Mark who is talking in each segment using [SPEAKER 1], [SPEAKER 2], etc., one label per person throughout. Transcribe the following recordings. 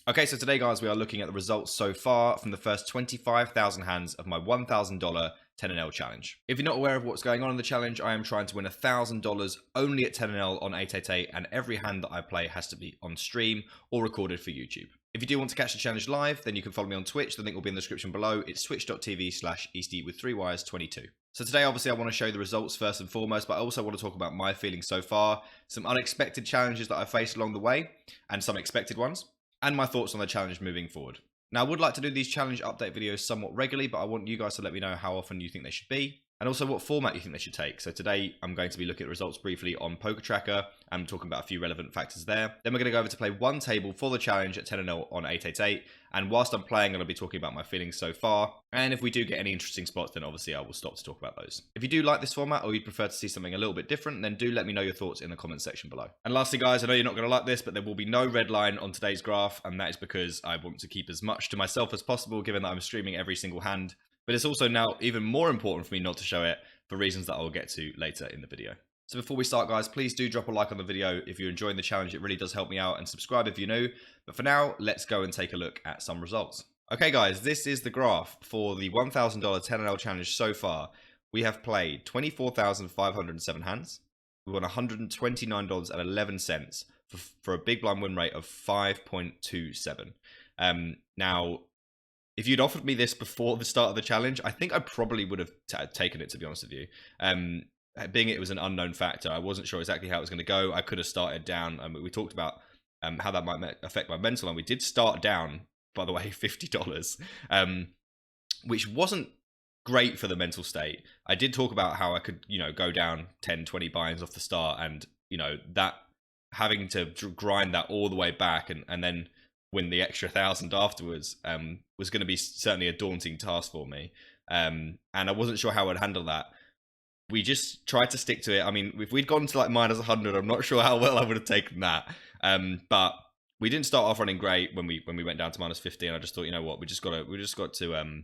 [SPEAKER 1] Okay, so today, guys, we are looking at the results so far from the first 25,000 hands of my $1,000 10NL challenge. If you're not aware of what's going on in the challenge, I am trying to win $1,000 only at 10NL on 888, and every hand that I play has to be on stream or recorded for YouTube. If you do want to catch the challenge live, then you can follow me on Twitch. The link will be in the description below. It's twitch.tv/easty with 3wires22. So today, obviously, I want to show you the results first and foremost, but I also want to talk about my feelings so far, some unexpected challenges that I faced along the way, and some expected ones, and my thoughts on the challenge moving forward. Now, I would like to do these challenge update videos somewhat regularly, but I want you guys to let me know how often you think they should be, and also what format you think they should take. So today, I'm going to be looking at the results briefly on Poker Tracker and talking about a few relevant factors there. Then we're going to go over to play one table for the challenge at 10-0 on 888. And whilst I'm playing, I'm going to be talking about my feelings so far. And if we do get any interesting spots, then obviously I will stop to talk about those. If you do like this format or you'd prefer to see something a little bit different, then do let me know your thoughts in the comment section below. And lastly, guys, I know you're not going to like this, but there will be no red line on today's graph. And that is because I want to keep as much to myself as possible, given that I'm streaming every single hand. But it's also now even more important for me not to show it for reasons that I will get to later in the video. So before we start, guys, please do drop a like on the video if you're enjoying the challenge. It really does help me out, and subscribe if you're new. But for now, let's go and take a look at some results. Okay, guys, this is the graph for the $1,000 10NL challenge so far. We have played 24,507 hands. We won $129.11 for a big blind win rate of 5.27. Now, if you'd offered me this before the start of the challenge, I think I probably would have taken it, to be honest with you. Being it was an unknown factor, I wasn't sure exactly how it was going to go. I could have started down. We talked about how that might affect my mental, and we did start down, by the way, $50, which wasn't great for the mental state. I did talk about how I could, go down 10, 20 buy-ins off the start, and, that having to grind that all the way back and then win the extra 1,000 afterwards was going to be certainly a daunting task for me. And I wasn't sure how I'd handle that. We just tried to stick to it. I mean, if we'd gone to like minus 100, I'm not sure how well I would have taken that. But we didn't start off running great when we went down to minus 50. And I just thought, you know what, we just got to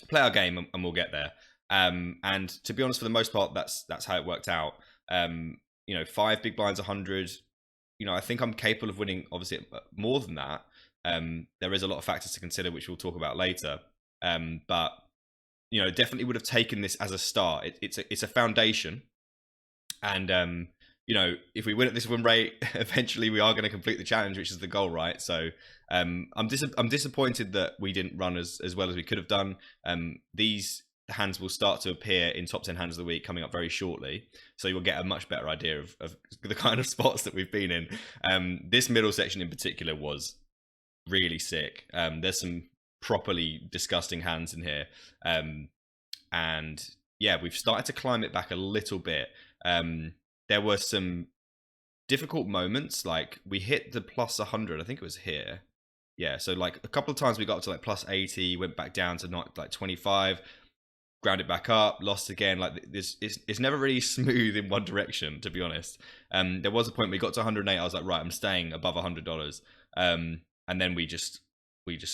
[SPEAKER 1] play our game and we'll get there. And to be honest, for the most part, that's how it worked out. 5 big blinds, 100. I think I'm capable of winning, obviously, more than that. There is a lot of factors to consider, which we'll talk about later. But definitely would have taken this as a start. It's a foundation, and if we win at this win rate, eventually we are going to complete the challenge, which is the goal, right? So I'm disappointed that we didn't run as well as we could have done. These hands will start to appear in top 10 hands of the week coming up very shortly, so you will get a much better idea of the kind of spots that we've been in. This middle section in particular was really sick. There's some properly disgusting hands in here, and yeah, we've started to climb it back a little bit. There were some difficult moments, like we hit the plus 100, I think it was here, yeah, so like a couple of times we got up to like plus 80, went back down to not like 25, ground it back up, lost again. Like this, it's never really smooth in one direction, to be honest. There was a point we got to 108, I was like, right, I'm staying above $100, and then we just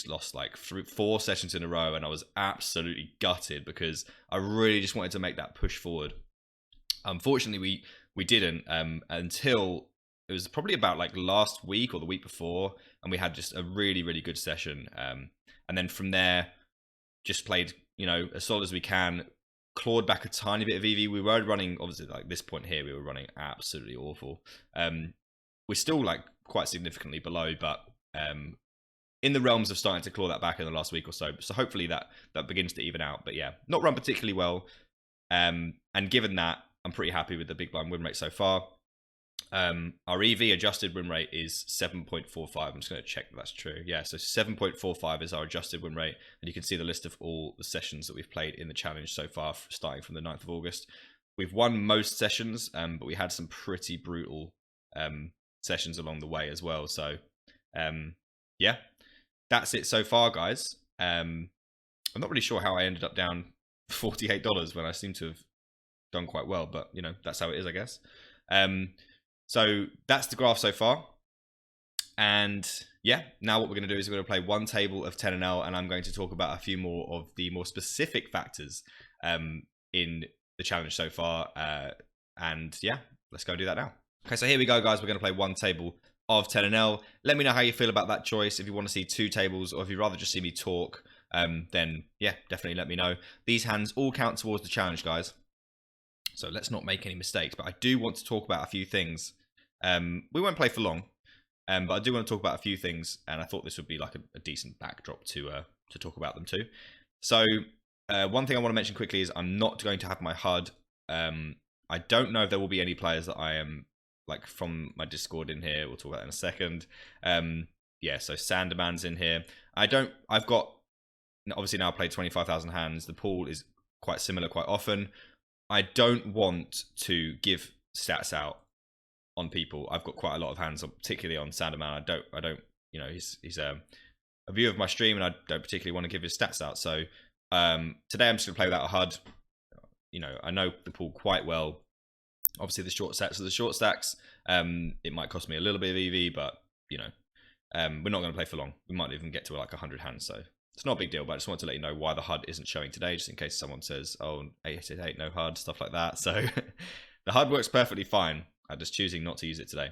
[SPEAKER 1] lost like 4 sessions in a row, and I was absolutely gutted because I really just wanted to make that push forward. Unfortunately, we didn't until it was probably about like last week or the week before, and we had just a really, really good session. And then from there, just played, as solid as we can, clawed back a tiny bit of EV. We were running, obviously, like this point here, we were running absolutely awful. We're still like quite significantly below, but in the realms of starting to claw that back in the last week or so. So hopefully that begins to even out. But yeah, not run particularly well. And given that, I'm pretty happy with the big blind win rate so far. Our EV adjusted win rate is 7.45. I'm just going to check that that's true. Yeah, so 7.45 is our adjusted win rate. And you can see the list of all the sessions that we've played in the challenge so far, starting from the 9th of August. We've won most sessions, but we had some pretty brutal sessions along the way as well. So yeah, that's it so far, guys. I'm not really sure how I ended up down $48 when I seem to have done quite well, but that's how it is, I guess. So that's the graph so far, and yeah, now what we're going to do is we're going to play one table of 10NL, and I'm going to talk about a few more of the more specific factors in the challenge so far, and yeah, let's go do that now. Okay, so here we go, guys. We're going to play one table of 10NL. Let me know how you feel about that choice. If you want to see 2 tables, or if you'd rather just see me talk, then yeah, definitely let me know. These hands all count towards the challenge, guys. So let's not make any mistakes. But I do want to talk about a few things. We won't play for long, but I do want to talk about a few things, and I thought this would be like a decent backdrop to talk about them too. So one thing I want to mention quickly is I'm not going to have my HUD. I don't know if there will be any players that I am like from my Discord in here. We'll talk about that in a second. Yeah, so Sanderman's in here. I've got, obviously now played 25,000 hands. The pool is quite similar quite often. I don't want to give stats out on people. I've got quite a lot of hands, particularly on Sanderman. I don't, you know, he's a viewer of my stream, and I don't particularly want to give his stats out. So today I'm just gonna play without a HUD. You know, I know the pool quite well. Obviously, the short stacks are the short stacks. It might cost me a little bit of EV, but you know, we're not going to play for long. We might even get to like 100 hands, so it's not a big deal. But I just wanted to let you know why the HUD isn't showing today, just in case someone says, "Oh, 888 no HUD," stuff like that. So the HUD works perfectly fine. I'm just choosing not to use it today.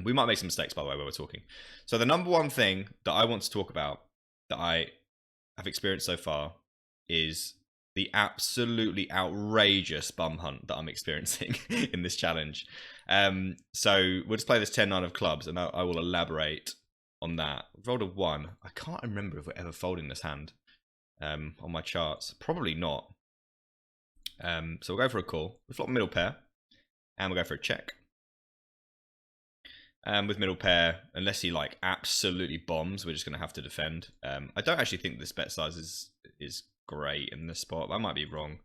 [SPEAKER 1] We might make some mistakes, by the way, while we're talking. So the number one thing that I want to talk about that I have experienced so far is the absolutely outrageous bum hunt that I'm experiencing in this challenge. So we'll just play this 10-9 of clubs, and I will elaborate on that. I've rolled a 1. I can't remember if we're ever folding this hand on my charts. Probably not. So we'll go for a call. We'll flop middle pair, and we'll go for a check. With middle pair, unless he like absolutely bombs, we're just going to have to defend. I don't actually think this bet size is great in this spot. I might be wrong.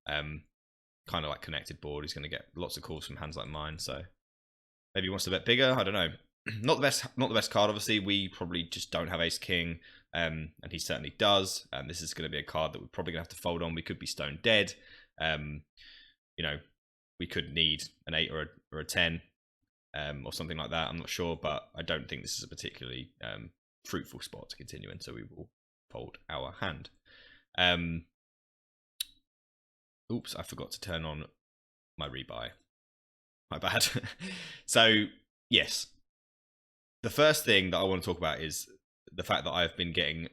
[SPEAKER 1] Kind of like connected board. He's going to get lots of calls from hands like mine. So maybe he wants to bet bigger. I don't know. Not the best card. Obviously, we probably just don't have ace king, and he certainly does. And this is going to be a card that we're probably going to have to fold on. We could be stone dead. You know, we could need an 8 or a 10. Or something like that. I'm not sure, but I don't think this is a particularly fruitful spot to continue in, so we will fold our hand. Oops, I forgot to turn on my rebuy. My bad. So, yes. The first thing that I want to talk about is the fact that I've been getting,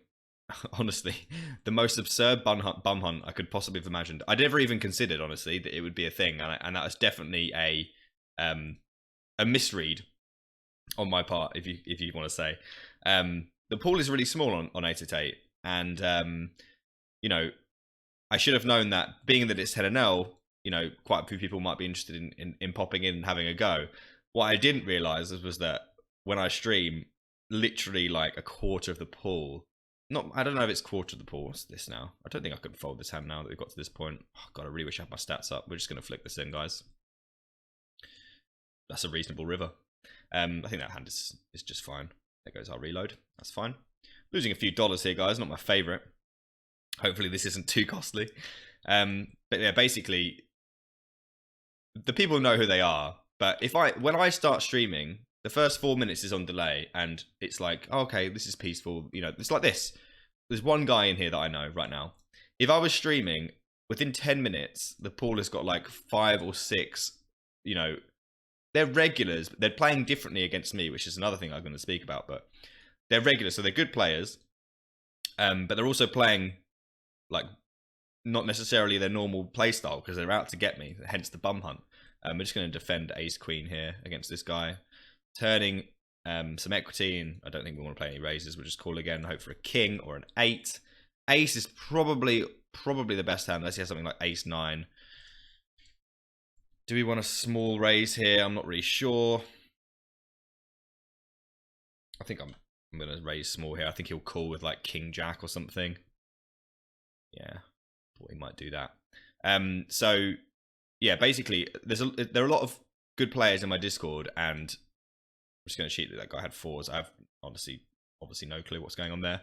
[SPEAKER 1] honestly, the most absurd bum hunt I could possibly have imagined. I never even considered, honestly, that it would be a thing, and that was definitely a misread on my part, if you want to say. The pool is really small on 888, and you know, I should have known that, being that it's 10NL, you know, quite a few people might be interested in popping in and having a go. What I didn't realize was that when I stream, literally like a quarter of the pool, I don't know if it's quarter of the pool. What's this now? I don't think I could fold this hand now that we've got to this point. Oh, God, I really wish I had my stats up. We're just going to flick this in, guys. That's a reasonable river. I think that hand is just fine. There goes our reload. That's fine. Losing a few dollars here, guys. Not my favorite. Hopefully this isn't too costly. But yeah, basically, the people know who they are. But when I start streaming, the first 4 minutes is on delay, and it's like, oh, okay, this is peaceful. You know, it's like this. There's one guy in here that I know right now. If I was streaming, within 10 minutes, the pool has got like 5 or 6, you know, they're regulars, but they're playing differently against me, which is another thing I'm going to speak about. But they're regulars, so they're good players. But they're also playing like not necessarily their normal play style, because they're out to get me, hence the bum hunt. We're just going to defend ace queen here against this guy, turning some equity, and I don't think we want to play any raises. We'll just call again, hope for a king or an 8. Ace is probably the best hand, unless he has something like ace 9. Do we want a small raise here? I'm not really sure. I think I'm going to raise small here. I think he'll call with like king jack or something. Yeah, thought he might do that. So yeah, basically there are a lot of good players in my Discord, and I'm just going to cheat that guy had 4s. I have obviously no clue what's going on there.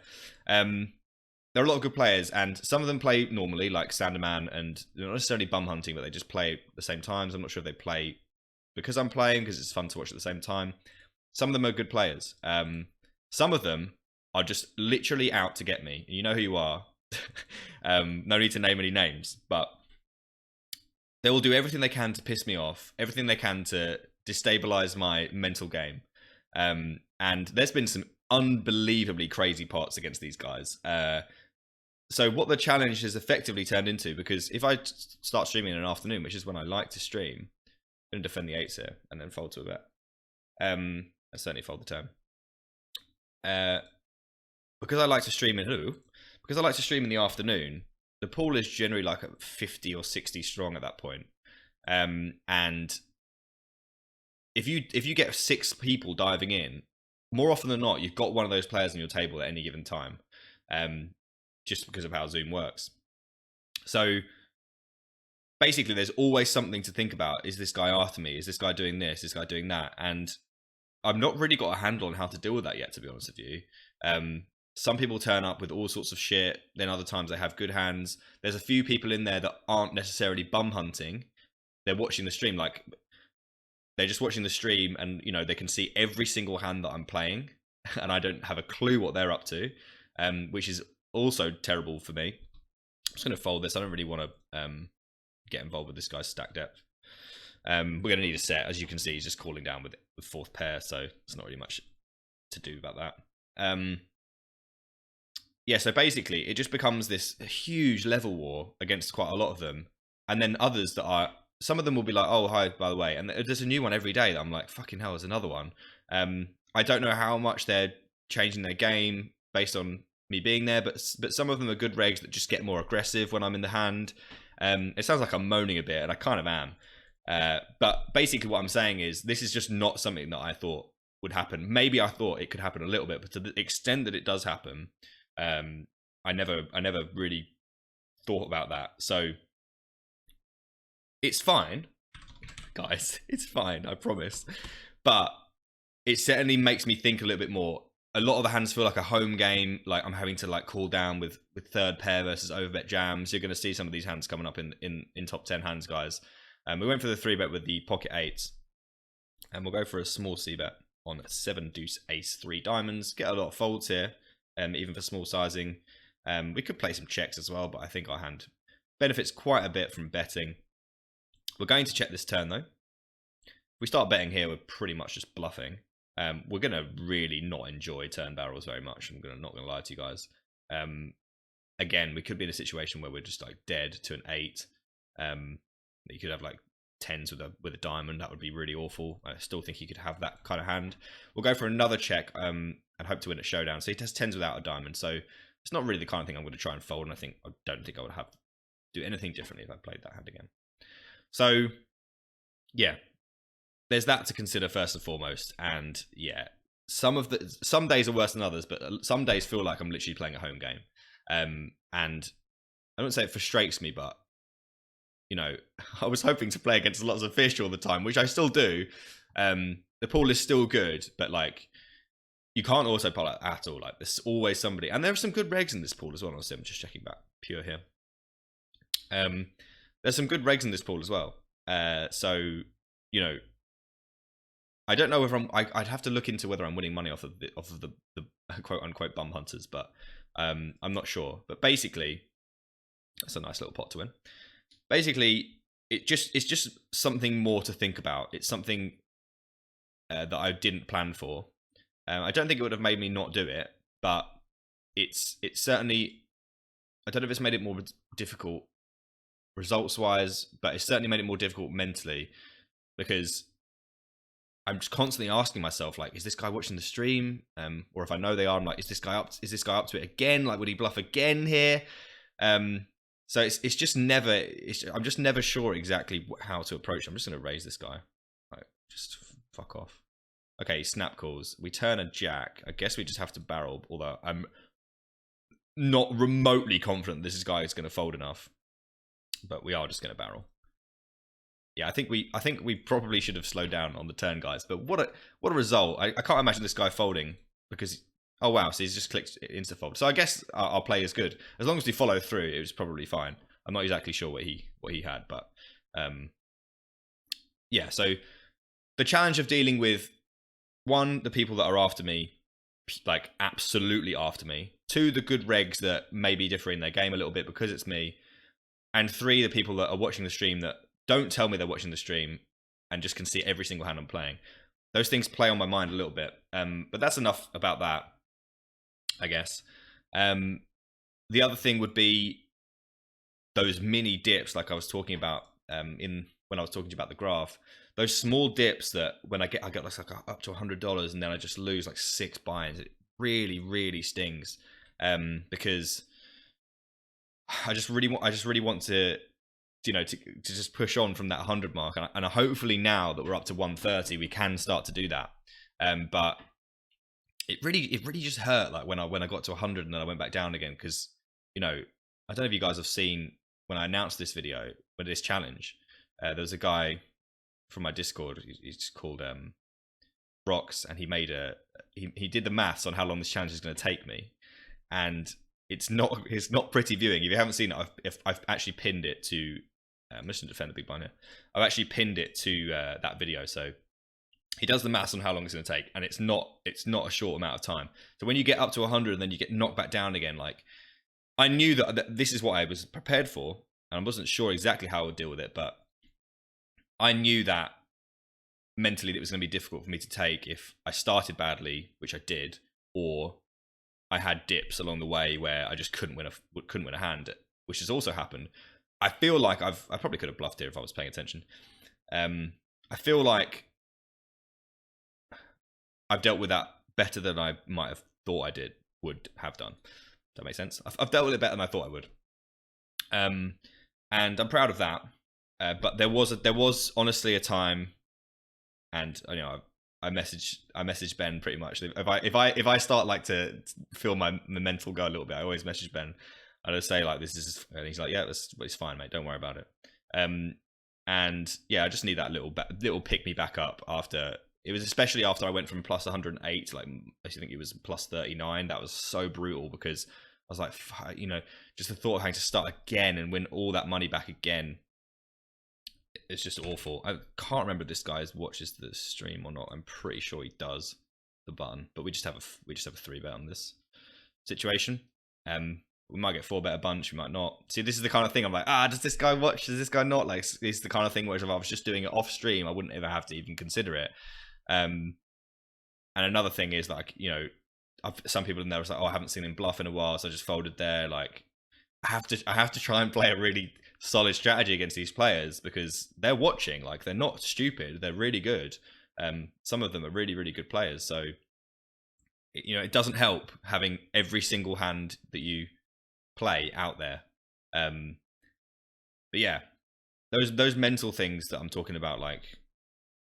[SPEAKER 1] There are a lot of good players, and some of them play normally, like Sanderman, and they're not necessarily bum hunting, but they just play at the same times. I'm not sure if they play because I'm playing, because it's fun to watch at the same time. Some of them are good players. Some of them are just literally out to get me. You know who you are. No need to name any names, but they will do everything they can to piss me off, everything they can to destabilize my mental game. And there's been some unbelievably crazy pots against these guys. So what the challenge has effectively turned into, because if I start streaming in an afternoon, which is when I like to stream, I'm going to defend the 8s here and then fold to a bet. I certainly fold the turn. Because I like to stream in the afternoon, the pool is generally like 50 or 60 strong at that point. And if you get 6 people diving in, more often than not, you've got one of those players on your table at any given time. Just because of how Zoom works. So basically, there's always something to think about. Is this guy after me? Is this guy doing this? Is this guy doing that? And I've not really got a handle on how to deal with that yet, to be honest with you. Some people turn up with all sorts of shit. Then other times they have good hands. There's a few people in there that aren't necessarily bum hunting. They're watching the stream. Like, they're just watching the stream and, you know, they can see every single hand that I'm playing. And I don't have a clue what they're up to, which is also terrible for me. I'm just going to fold this. I don't really want to get involved with this guy's stack depth. We're going to need a set. As you can see, he's just calling down with the 4th pair, so there's not really much to do about that. Yeah, so basically, it just becomes this huge level war against quite a lot of them. And then others that are... Some of them will be like, oh, hi, by the way. And there's a new one every day that I'm like, fucking hell, there's another one. I don't know how much they're changing their game based on me being there, but some of them are good regs that just get more aggressive when I'm in the hand. It sounds like I'm moaning a bit, and I kind of am. But basically what I'm saying is this is just not something that I thought would happen. Maybe I thought it could happen a little bit, but to the extent that it does happen, I never really thought about that. So it's fine, guys. It's fine, I promise. But it certainly makes me think a little bit more. A lot of the hands feel like a home game, like I'm having to like call down with 3rd pair versus overbet jams. You're going to see some of these hands coming up in top 10 hands, guys. We went for the 3-bet with the pocket 8s, and we'll go for a small c-bet on 7 deuce ace 3 diamonds. Get a lot of folds here, even for small sizing. We could play some checks as well, but I think our hand benefits quite a bit from betting. We're going to check this turn though. If we start betting here, we're pretty much just bluffing. We're going to really not enjoy turn barrels very much. I'm not going to lie to you guys. Again, we could be in a situation where we're just like dead to an 8. You could have like 10s with a diamond. That would be really awful. I still think he could have that kind of hand. We'll go for another check and hope to win at showdown. So he has 10s without a diamond. So it's not really the kind of thing I'm going to try and fold. And I don't think I would do anything differently if I played that hand again. So yeah. There's that to consider first and foremost, and yeah, some days are worse than others, but some days feel like I'm literally playing a home game, and I don't say it frustrates me, but you know, I was hoping to play against lots of fish all the time, which I still do. The pool is still good, but like you can't also pull it at all. Like there's always somebody, and there are some good regs in this pool as well. Honestly, I'm just checking back pure here. There's some good regs in this pool as well. So you know. I don't know whether I'd have to look into whether I'm winning money off of the quote unquote bum hunters, but I'm not sure. But basically, that's a nice little pot to win. Basically, it's just something more to think about. It's something that I didn't plan for. I don't think it would have made me not do it, but it's certainly. I don't know if it's made it more difficult results wise, but it's certainly made it more difficult mentally because. I'm just constantly asking myself, like, is this guy watching the stream? Or if I know they are, I'm like, is this guy up to it again? Like, would he bluff again here? So it's just never. I'm just never sure exactly how to approach. I'm just going to raise this guy. Like, just fuck off. Okay, snap calls. We turn a jack. I guess we just have to barrel. Although I'm not remotely confident this guy is going to fold enough, but we are just going to barrel. Yeah, I think we probably should have slowed down on the turn, guys. But what a result! I can't imagine this guy folding because oh wow, so he's just clicked insta fold. So I guess our play is good as long as we follow through. It was probably fine. I'm not exactly sure what he had, but yeah. So the challenge of dealing with one, the people that are after me, like absolutely after me. Two, the good regs that maybe differ in their game a little bit because it's me, and three, the people that are watching the stream that don't tell me they're watching the stream and just can see every single hand I'm playing. those things play on my mind a little bit. But that's enough about that, I guess. The other thing would be those mini dips, like I was talking about when I was talking to you about the graph. Those small dips that when I get like up to $100 and then I just lose like 6 buy-ins. It really, really stings, because I just really want to, to just push on from that 100 mark, and hopefully now that we're up to 130, we can start to do that. But it really just hurt, like when I got to 100 and then I went back down again, because I don't know if you guys have seen when I announced this video, with this challenge, there was a guy from my Discord. He's called Brox, and he did the maths on how long this challenge is going to take me, and it's not pretty viewing. If you haven't seen it, I've actually pinned it to. I'm just going to defend the big blind here. I've actually pinned it to that video. So he does the maths on how long it's going to take, and it's not a short amount of time. So when you get up to 100 and then you get knocked back down again, like, I knew that this is what I was prepared for, and I wasn't sure exactly how I would deal with it, but I knew that mentally it was going to be difficult for me to take if I started badly, which I did, or I had dips along the way where I just couldn't win a hand, which has also happened. I feel like I probably could have bluffed here if I was paying attention. I feel like I've dealt with that better than I might have thought would have done. That makes sense. I've dealt with it better than I thought I would, and I'm proud of that. But there was honestly a time, and I messaged Ben pretty much. If I start like to feel my mental go a little bit, I always message Ben. I just say like, this is, and he's like, yeah, it's fine, mate. Don't worry about it. And yeah, I just need that little pick me back up after. It was especially after I went from plus 108 to, like, I think it was plus 39. That was so brutal, because I was like, just the thought of having to start again and win all that money back again. It's just awful. I can't remember if this guy watches the stream or not. I'm pretty sure he does, the button, but we just have a 3-bet on this situation. We might get 4-bet a bunch, we might not. See, this is the kind of thing I'm like, does this guy watch? Does this guy not? Like, this is the kind of thing where if I was just doing it off stream, I wouldn't ever have to even consider it. And another thing is, like, some people in there was like, I haven't seen him bluff in a while, so I just folded there. Like, I have to try and play a really solid strategy against these players, because they're watching. Like, they're not stupid, they're really good. Some of them are really, really good players. So it doesn't help having every single hand that you play out there. But yeah, those mental things that I'm talking about, like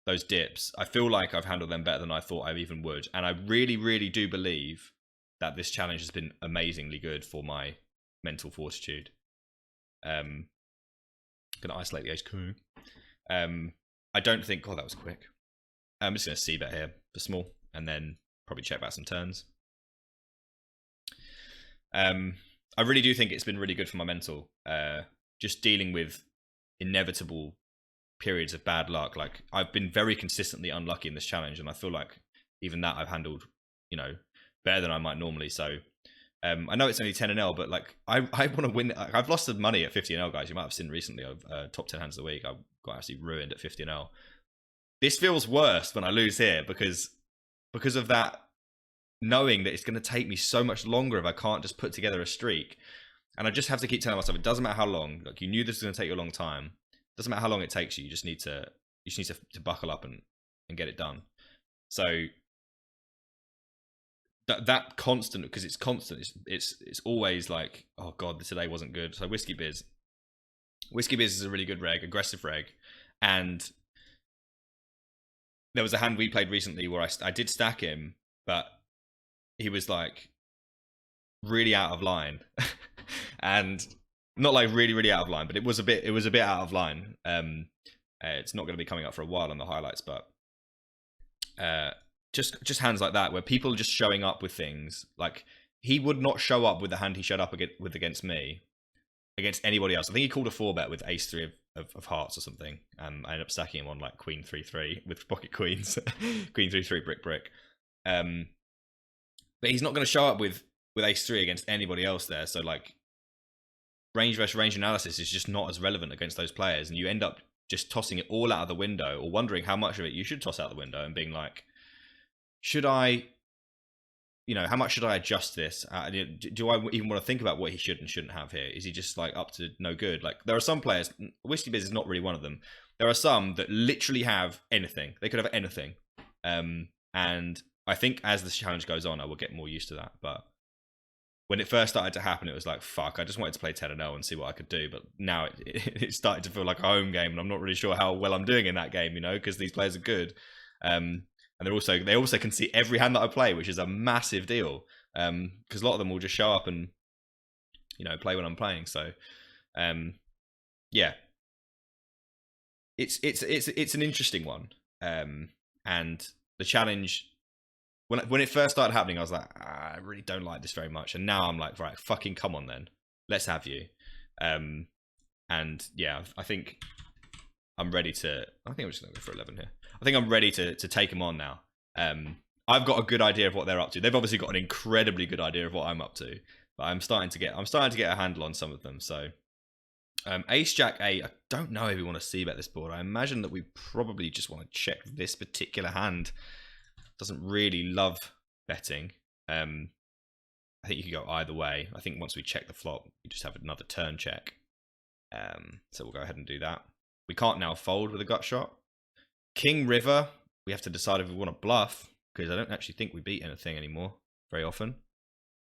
[SPEAKER 1] those dips, I feel like I've handled them better than I thought I even would, and I really, really do believe that this challenge has been amazingly good for my mental fortitude. Gonna isolate the ace king. I don't think. Oh, that was quick. I'm just gonna c-bet here for small, and then probably check back some turns. I really do think it's been really good for my mental. Just dealing with inevitable periods of bad luck. Like, I've been very consistently unlucky in this challenge, and I feel like even that I've handled, better than I might normally. So I know it's only 10-0, but like, I want to win. I've lost some money at 50-0, guys. You might have seen recently of top 10 hands of the week. I got absolutely ruined at 50-0. This feels worse when I lose here because of that, knowing that it's going to take me so much longer if I can't just put together a streak. And I just have to keep telling myself, it doesn't matter how long. Like, you knew this was going to take you a long time. It doesn't matter how long it takes you. You just need to buckle up and get it done. So that constant, because it's constant. It's always like, oh god, today wasn't good. So Whiskey Biz is a really good reg, aggressive reg, and there was a hand we played recently where I did stack him, but he was like really out of line. And not like really, really out of line, but it was a bit out of line. It's not going to be coming up for a while on the highlights, but just hands like that where people are just showing up with things. Like, he would not show up with the hand he showed up with against me, against anybody else. I think he called a 4-bet with ace 3 of hearts or something, and I ended up stacking him on like queen 3-3 with pocket queens, queen 3-3 brick. But he's not going to show up with ace 3 against anybody else there. So like, range versus range analysis is just not as relevant against those players, and you end up just tossing it all out of the window, or wondering how much of it you should toss out the window, and being like, should I, how much should I adjust this? Do I even want to think about what he should and shouldn't have here? Is he just like up to no good? Like, there are some players, Whiskey Biz is not really one of them. There are some that literally have anything. They could have anything. And I think as the challenge goes on, I will get more used to that. But when it first started to happen, it was like, fuck, I just wanted to play 10-0 and see what I could do. But now it started to feel like a home game, and I'm not really sure how well I'm doing in that game, because these players are good. And they also can see every hand that I play, which is a massive deal. Because a lot of them will just show up and play when I'm playing. So yeah, it's an interesting one. And the challenge, when it first started happening, I was like, I really don't like this very much. And now I'm like, right, fucking come on then, let's have you. And yeah, I think I'm ready to. I think I'm just gonna go for 11 here. I think I'm ready to take them on now. I've got a good idea of what they're up to. They've obviously got an incredibly good idea of what I'm up to, but I'm starting to get a handle on some of them. So Ace Jack 8. I don't know if we want to see bet this board. I imagine that we probably just want to check this particular hand. Doesn't really love betting. I think you could go either way. I think once we check the flop, we just have another turn check. So we'll go ahead and do that. We can't now fold with a gut shot. King River, we have to decide if we want to bluff, because I don't actually think we beat anything anymore very often.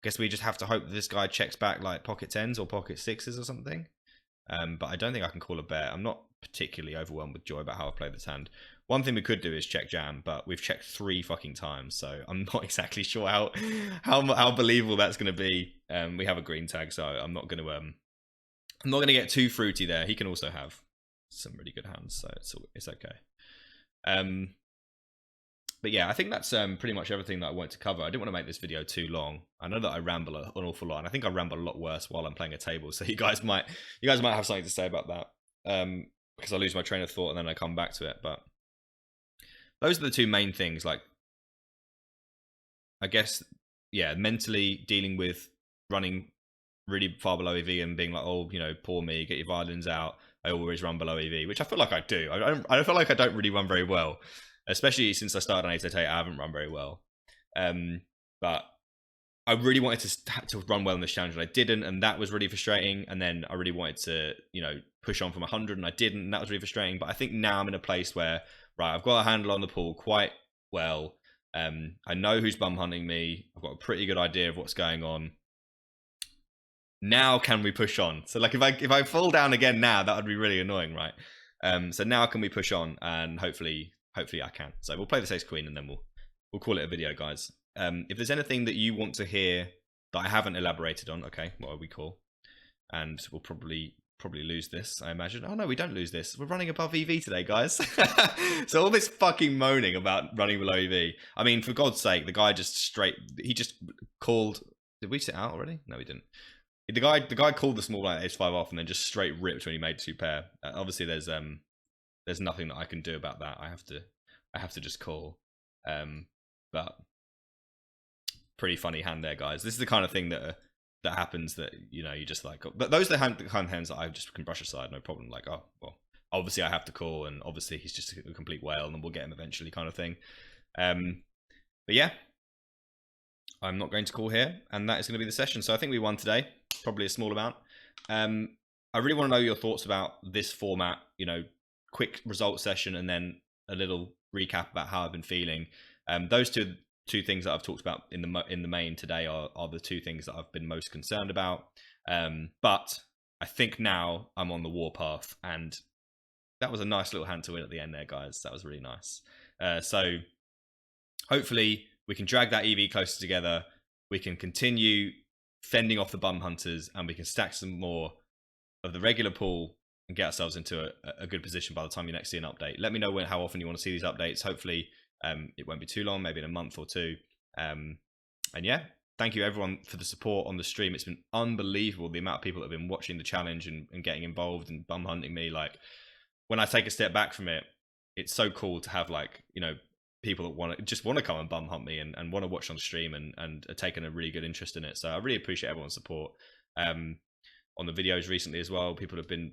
[SPEAKER 1] Guess we just have to hope that this guy checks back like pocket 10s or pocket 6s or something. But I don't think I can call a bet. I'm not particularly overwhelmed with joy about how I played this hand. One thing we could do is check jam, but we've checked 3 fucking times, so I'm not exactly sure how believable that's going to be. We have a green tag, so I'm not going to get too fruity there. He can also have some really good hands, so it's okay. But yeah, I think that's pretty much everything that I wanted to cover. I didn't want to make this video too long. I know that I ramble an awful lot, and I think I ramble a lot worse while I'm playing a table. So you guys might have something to say about that, because I lose my train of thought and then I come back to it. But those are the 2 main things. Like, I guess, yeah, mentally dealing with running really far below EV and being like, oh, poor me, get your violins out. I always run below EV, which I feel like I do. I feel like I don't really run very well. Especially since I started on 888, I haven't run very well. But I really wanted to run well in this challenge, and I didn't, and that was really frustrating. And then I really wanted to, push on from 100, and I didn't, and that was really frustrating. But I think now I'm in a place where, right, I've got a handle on the pool quite well. I know who's bum hunting me. I've got a pretty good idea of what's going on. Now can we push on? So like, if I fall down again now, that would be really annoying, right? So now can we push on, and hopefully I can. So we'll play this ace queen, and then we'll call it a video, guys. If there's anything that you want to hear that I haven't elaborated on, okay, what are we call? And we'll probably lose this, I imagine. Oh no, we don't lose this. We're running above EV today, guys. So all this fucking moaning about running below EV. I mean, for God's sake, the guy just called. Did we sit out already? No, we didn't. The guy called the small blind ace 5 off, and then just straight ripped when he made 2 pair. Obviously, there's nothing that I can do about that. I have to just call. But pretty funny hand there, guys. This is the kind of thing that happens that you just like. But those are the kind of hands that I just can brush aside, no problem. Like, oh well, obviously I have to call, and obviously he's just a complete whale, and we'll get him eventually, kind of thing. But yeah, I'm not going to call here, and that is going to be the session. So I think we won today, probably a small amount. I really want to know your thoughts about this format. Quick result session, and then a little recap about how I've been feeling. Those two things that I've talked about in the main today are the 2 things that I've been most concerned about. But I think now I'm on the warpath, and that was a nice little hand to win at the end there, guys. That was really nice. So hopefully we can drag that EV closer together. We can continue fending off the bum hunters, and we can stack some more of the regular pool and get ourselves into a good position by the time you next see an update. Let me know how often you want to see these updates. Hopefully it won't be too long, maybe in a month or 2. And yeah, thank you everyone for the support on the stream. It's been unbelievable, the amount of people that have been watching the challenge and getting involved and bum hunting me. Like, when I take a step back from it, it's so cool to have, like, people that want to come and bum hunt me and want to watch on stream and are taking a really good interest in it. So I really appreciate everyone's support on the videos recently as well. People have been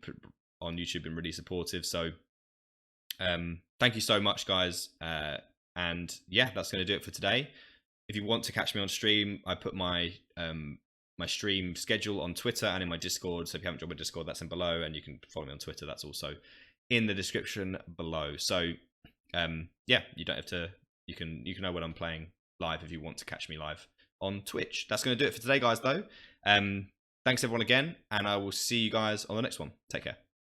[SPEAKER 1] on YouTube been really supportive. So Thank you so much, guys. And yeah, that's going to do it for today. If you want to catch me on stream, I put my my stream schedule on Twitter and in my Discord. So if you haven't joined my Discord, that's in below, and you can follow me on Twitter. That's also in the description below. So yeah, you don't have to. You can know when I'm playing live if you want to catch me live on Twitch. That's going to do it for today, guys. Though, thanks everyone again, and I will see you guys on the next one. Take care.